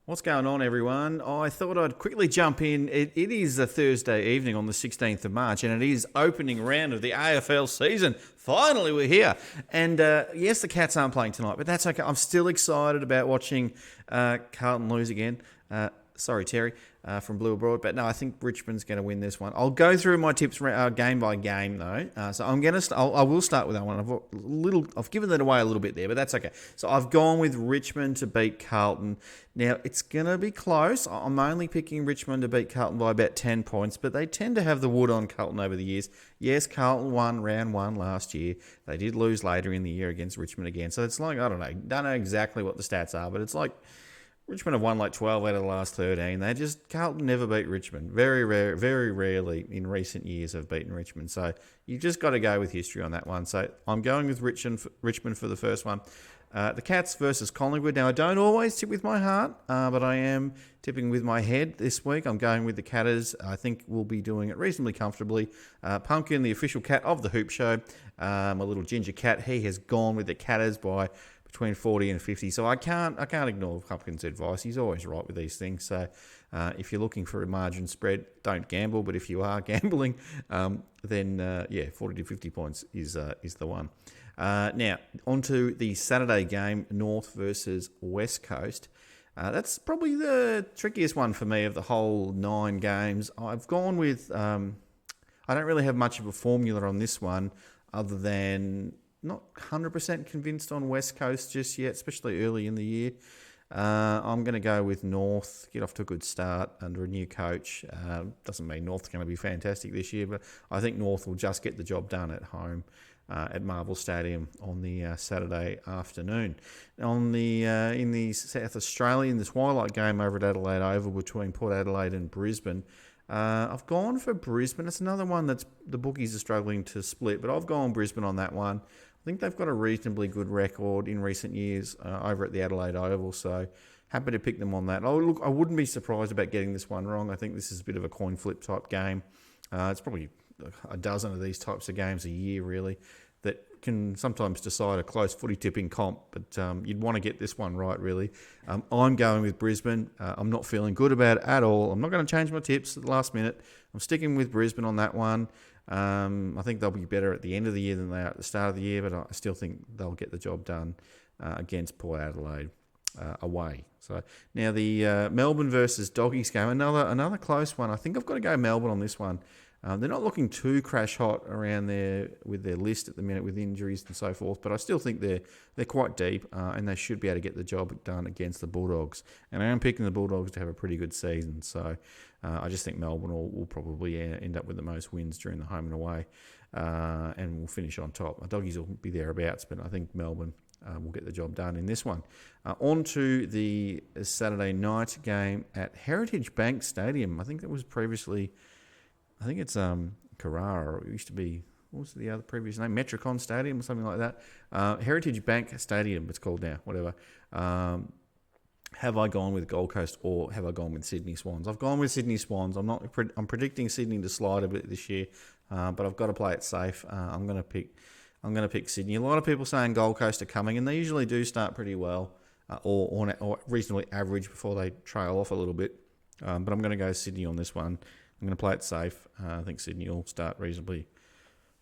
What's going on, everyone? I thought I'd quickly jump in. It is a Thursday evening on the 16th of March, and it is opening round of the AFL season. Finally, we're here. And yes, the Cats aren't playing tonight, but that's okay. I'm still excited about watching Carlton lose again. Sorry, Terry, from Blue Abroad. But no, I think Richmond's going to win this one. I'll go through my tips game by game, though. So I will start with that one. I've given that away a little bit there, but that's okay. So I've gone with Richmond to beat Carlton. Now, it's going to be close. I'm only picking Richmond to beat Carlton by about 10 points, but they tend to have the wood on Carlton over the years. Yes, Carlton won round one last year. They did lose later in the year against Richmond again. So it's like, I don't know exactly what the stats are, but it's like Richmond have won like 12 out of the last 13. Carlton never beat Richmond. Very rarely in recent years have beaten Richmond. So you've just got to go with history on that one. So I'm going with Richmond for the first one. The Cats versus Collingwood. Now, I don't always tip with my heart, but I am tipping with my head this week. I'm going with the Catters. I think we'll be doing it reasonably comfortably. Pumpkin, the official cat of the Hoop Show, a little ginger cat, he has gone with the Catters by between 40 and 50. So I can't ignore Pumpkin's advice. He's always right with these things. So if you're looking for a margin spread, don't gamble. But if you are gambling, then 40 to 50 points is the one. Now, on to the Saturday game, North versus West Coast. That's probably the trickiest one for me of the whole 9 games. I've gone with, I don't really have much of a formula on this one other than not 100% convinced on West Coast just yet, especially early in the year. I'm going to go with North, get off to a good start under a new coach. Doesn't mean North's going to be fantastic this year, but I think North will just get the job done at home at Marvel Stadium on the Saturday afternoon. In the South Australian, the twilight game over at Adelaide Oval between Port Adelaide and Brisbane, I've gone for Brisbane. It's another one that's the bookies are struggling to split, but I've gone Brisbane on that one. I think they've got a reasonably good record in recent years over at the Adelaide Oval, so happy to pick them on that. Oh, look, I wouldn't be surprised about getting this one wrong. I think this is a bit of a coin flip type game. It's probably a dozen of these types of games a year, really, that can sometimes decide a close footy tipping comp, but you'd want to get this one right, really. I'm going with Brisbane. I'm not feeling good about it at all. I'm not going to change my tips at the last minute. I'm sticking with Brisbane on that one. I think they'll be better at the end of the year than they are at the start of the year, but I still think they'll get the job done against Port Adelaide away. So now the Melbourne versus Doggies game, another close one. I think I've got to go Melbourne on this one. They're not looking too crash hot around there with their list at the minute with injuries and so forth, but I still think they're quite deep and they should be able to get the job done against the Bulldogs. And I am picking the Bulldogs to have a pretty good season, so I just think Melbourne will probably end up with the most wins during the home and away, and will finish on top. The Doggies will be thereabouts, but I think Melbourne will get the job done in this one. On to the Saturday night game at Heritage Bank Stadium. I think that was previously... I think it's Carrara. It used to be, what was the other previous name? Metricon Stadium or something like that. Heritage Bank Stadium, it's called now, whatever. Have I gone with Gold Coast or have I gone with Sydney Swans? I've gone with Sydney Swans. I'm predicting Sydney to slide a bit this year, but I've got to play it safe. I'm going to pick Sydney. A lot of people saying Gold Coast are coming, and they usually do start pretty well, or reasonably average before they trail off a little bit. But I'm going to go Sydney on this one. I'm going to play it safe. I think Sydney will start reasonably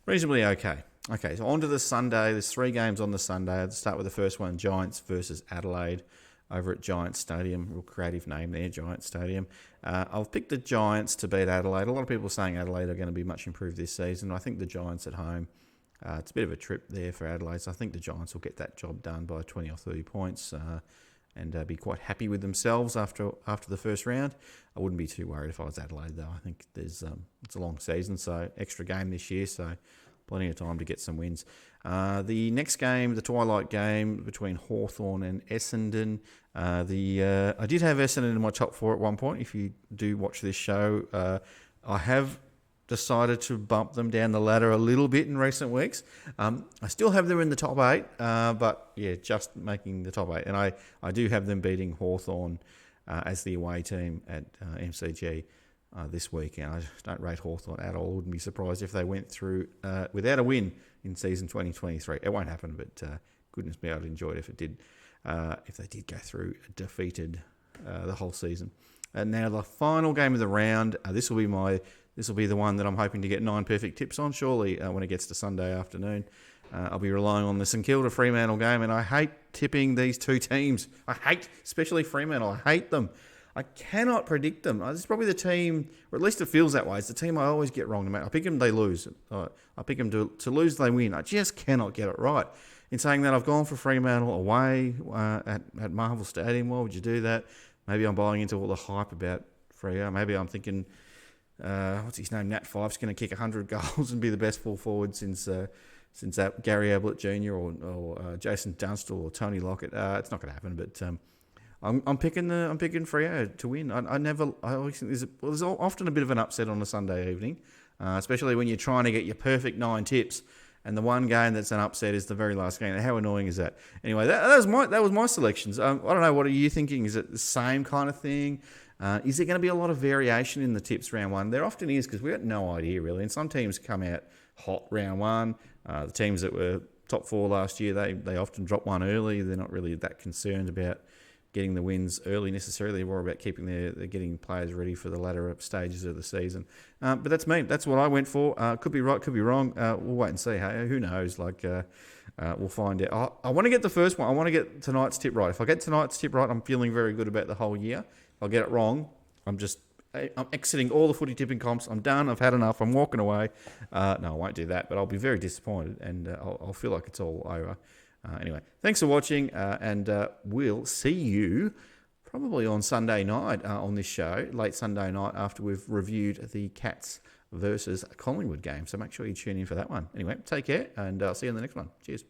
okay. Okay, so on to the Sunday. There's 3 games on the Sunday. I'll start with the first one, Giants versus Adelaide over at Giants Stadium. Real creative name there, Giants Stadium. I've picked the Giants to beat Adelaide. A lot of people are saying Adelaide are going to be much improved this season. I think the Giants at home, it's a bit of a trip there for Adelaide, so I think the Giants will get that job done by 20 or 30 points. And be quite happy with themselves after the first round. I wouldn't be too worried if I was Adelaide, though. I think it's a long season, so extra game this year, so plenty of time to get some wins. The next game, the twilight game between Hawthorn and Essendon. I did have Essendon in my top 4 at one point. If you do watch this show, I have decided to bump them down the ladder a little bit in recent weeks. I still have them in the top 8, but yeah, just making the top 8. And I do have them beating Hawthorn as the away team at MCG this weekend. I don't rate Hawthorn at all. Wouldn't be surprised if they went through without a win in season 2023. It won't happen, but goodness me, I'd enjoy it if it did. If they did go through defeated the whole season. And now the final game of the round. This will be the one that I'm hoping to get 9 perfect tips on. Surely when it gets to Sunday afternoon, I'll be relying on the St Kilda Fremantle game. And I hate tipping these two teams. Especially Fremantle. I hate them. I cannot predict them. This is probably the team, or at least it feels that way. It's the team I always get wrong. I pick them, they lose. I pick them to lose, they win. I just cannot get it right. In saying that, I've gone for Fremantle away at Marvel Stadium. Why would you do that? Maybe I'm buying into all the hype about Freo. Maybe I'm thinking, what's his name, Nat Fyfe's going to kick 100 goals and be the best full forward since that Gary Ablett Jr. or Jason Dunstall or Tony Lockett. It's not going to happen, but I'm picking Freo to win. I always think there's often a bit of an upset on a Sunday evening, especially when you're trying to get your perfect 9 tips. And the one game that's an upset is the very last game. How annoying is that? Anyway, that was my selections. I don't know. What are you thinking? Is it the same kind of thing? Is there going to be a lot of variation in the tips round one? There often is, because we got no idea really. And some teams come out hot round one. The teams that were top 4 last year, they often drop one early. They're not really that concerned about getting the wins early necessarily. They're more about they're getting players ready for the latter stages of the season. But that's me. That's what I went for. Could be right, could be wrong. We'll wait and see. Hey, who knows? We'll find out. I want to get the first one. I want to get tonight's tip right. If I get tonight's tip right, I'm feeling very good about the whole year. If I get it wrong, I'm exiting all the footy tipping comps. I'm done. I've had enough. I'm walking away. No, I won't do that, but I'll be very disappointed, and I'll feel like it's all over. Anyway, thanks for watching, and we'll see you probably on Sunday night on this show, late Sunday night, after we've reviewed the Cats versus Collingwood game. So make sure you tune in for that one. Anyway, take care, and I'll see you in the next one. Cheers.